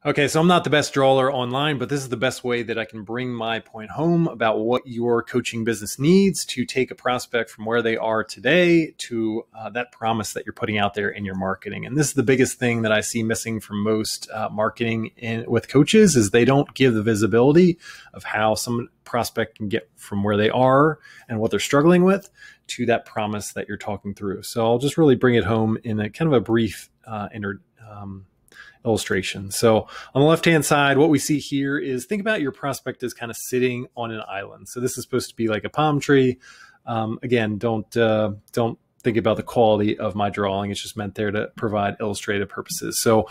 Okay, so I'm not the best drawer online, but this is the best way that I can bring my point home about what your coaching business needs to take a prospect from where they are today to that promise that you're putting out there in your marketing. And this is the biggest thing that I see missing from most marketing with coaches is they don't give the visibility of how some prospect can get from where they are and what they're struggling with to that promise that you're talking through. So I'll just really bring it home in a kind of a brief illustration. So on the left-hand side, what we see here is think about your prospect as kind of sitting on an island. So this is supposed to be like a palm tree. Again, don't think about the quality of my drawing. It's just meant there to provide illustrative purposes. So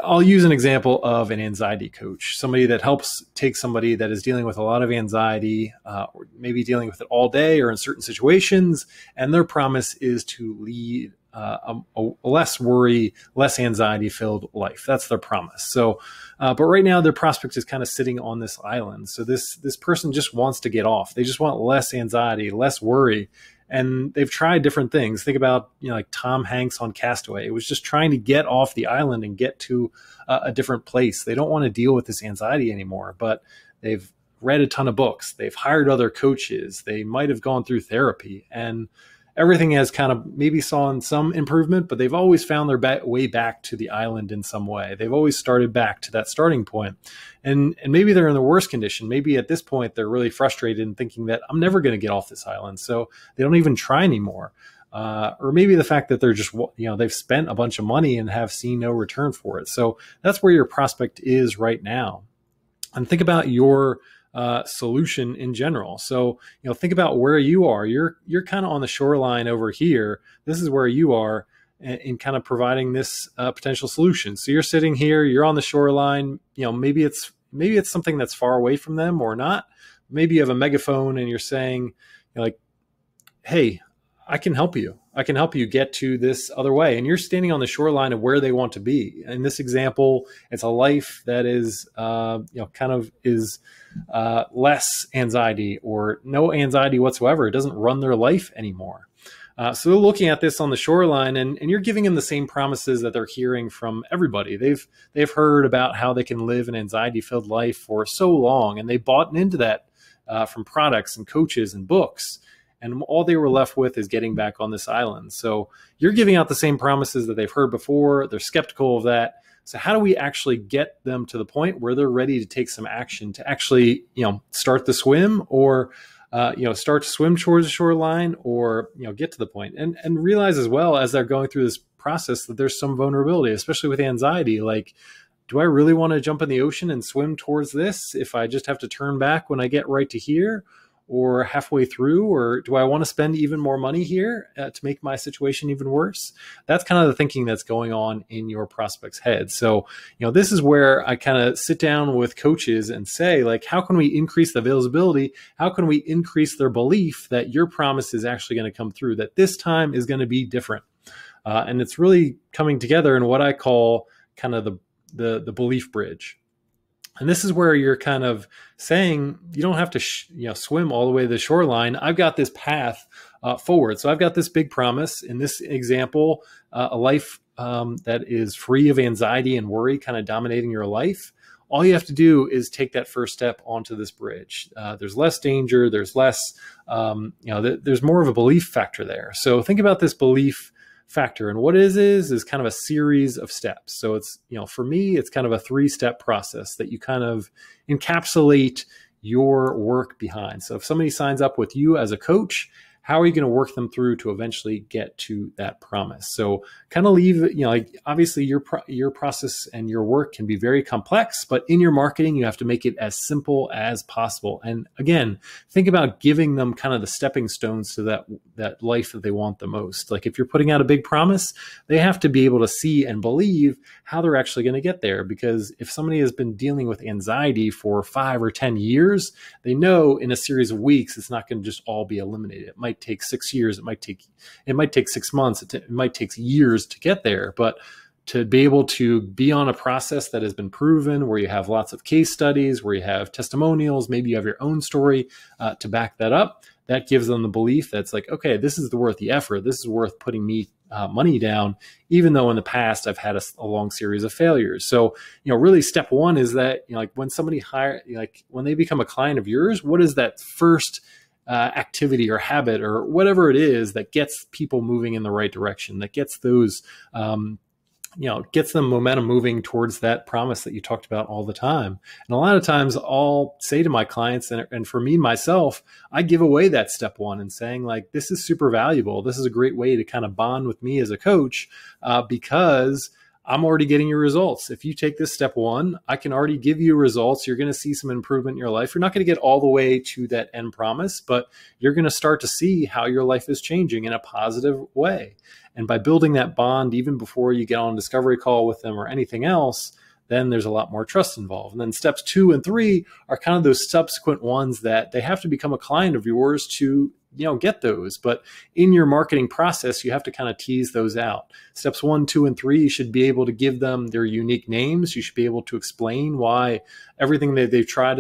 I'll use an example of an anxiety coach, somebody that helps take somebody that is dealing with a lot of anxiety, or maybe dealing with it all day or in certain situations, and their promise is to lead a less worry, less anxiety-filled life. That's their promise. So, but right now their prospect is kind of sitting on this island. So this person just wants to get off. They just want less anxiety, less worry. And they've tried different things. Think about, like Tom Hanks on Castaway. It was just trying to get off the island and get to a different place. They don't want to deal with this anxiety anymore, but they've read a ton of books. They've hired other coaches. They might have gone through therapy, and everything has kind of maybe saw some improvement, but they've always found their way back to the island in some way. They've always started back to that starting point. And maybe they're in the worst condition. Maybe at this point, they're really frustrated and thinking that I'm never going to get off this island. So they don't even try anymore. Or maybe the fact that they're just, they've spent a bunch of money and have seen no return for it. So that's where your prospect is right now. And think about your solution in general. So, think about where you are. You're kind of on the shoreline over here. This is where you are in kind of providing this potential solution. So you're sitting here, you're on the shoreline. Maybe it's something that's far away from them or not. Maybe you have a megaphone and you're saying, hey, I can help you. I can help you get to this other way. And you're standing on the shoreline of where they want to be. In this example, it's a life that is, less anxiety or no anxiety whatsoever. It doesn't run their life anymore. So they're looking at this on the shoreline, and you're giving them the same promises that they're hearing from everybody. They've heard about how they can live an anxiety-filled life for so long, and they bought into that from products and coaches and books. And all they were left with is getting back on this island. So you're giving out the same promises that they've heard before. They're skeptical of that. So how do we actually get them to the point where they're ready to take some action to actually, start the swim or, start to swim towards the shoreline or, get to the point and realize as well as they're going through this process that there's some vulnerability, especially with anxiety. Like, do I really want to jump in the ocean and swim towards this if I just have to turn back when I get right to here? Or halfway through, or do I want to spend even more money here to make my situation even worse? That's kind of the thinking that's going on in your prospect's head. So, this is where I kind of sit down with coaches and say, how can we increase the visibility? How can we increase their belief that your promise is actually going to come through, that this time is going to be different? And it's really coming together in what I call kind of the belief bridge. And this is where you're kind of saying you don't have to swim all the way to the shoreline. I've got this path forward. So I've got this big promise. In this example, a life that is free of anxiety and worry kind of dominating your life. All you have to do is take that first step onto this bridge. There's less danger. There's less, there's more of a belief factor there. So think about this belief factor. And what it is kind of a series of steps. So it's, for me, it's kind of a 3-step process that you kind of encapsulate your work behind. So if somebody signs up with you as a coach, how are you going to work them through to eventually get to that promise? So kind of leave, obviously your process and your work can be very complex, but in your marketing, you have to make it as simple as possible. And again, think about giving them kind of the stepping stones to that life that they want the most. Like if you're putting out a big promise, they have to be able to see and believe how they're actually going to get there. Because if somebody has been dealing with anxiety for 5 or 10 years, they know in a series of weeks, it's not going to just all be eliminated. It might take 6 years. It might take 6 months. It might take years to get there. But to be able to be on a process that has been proven, where you have lots of case studies, where you have testimonials, maybe you have your own story to back that up, that gives them the belief that's like, okay, this is worth the effort. This is worth putting me money down, even though in the past I've had a long series of failures. So, really step one is that, like when somebody when they become a client of yours, what is that first activity or habit or whatever it is that gets people moving in the right direction, that gets those, gets them momentum moving towards that promise that you talked about all the time. And a lot of times I'll say to my clients, and for me, myself, I give away that step one and saying like, this is super valuable. This is a great way to kind of bond with me as a coach because I'm already getting your results. If you take this step one, I can already give you results. You're going to see some improvement in your life. You're not going to get all the way to that end promise, but you're going to start to see how your life is changing in a positive way. And by building that bond, even before you get on a discovery call with them or anything else, then there's a lot more trust involved. And then steps 2 and 3 are kind of those subsequent ones that they have to become a client of yours to get those. But in your marketing process, you have to kind of tease those out. Steps 1, 2, and 3, you should be able to give them their unique names. You should be able to explain why everything that they've tried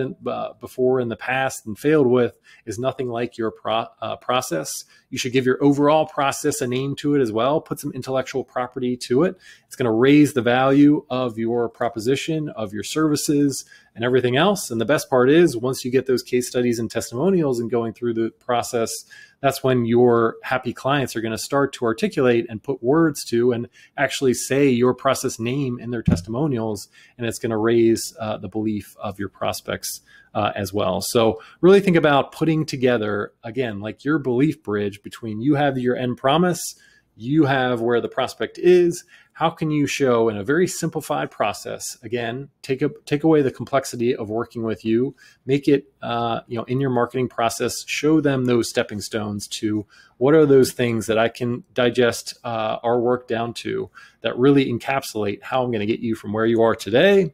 before in the past and failed with is nothing like your process. You should give your overall process a name to it as well. Put some intellectual property to it. It's going to raise the value of your proposition, of your services, and everything else. And the best part is once you get those case studies and testimonials and going through the process, that's when your happy clients are going to start to articulate and put words to and actually say your process name in their testimonials. And it's going to raise the belief of your prospects as well. So really think about putting together, again, like your belief bridge between you have your end promise, you have where the prospect is. How can you show in a very simplified process, again, take away the complexity of working with you, make it, in your marketing process, show them those stepping stones to what are those things that I can digest our work down to that really encapsulate how I'm going to get you from where you are today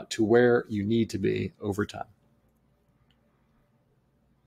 to where you need to be over time.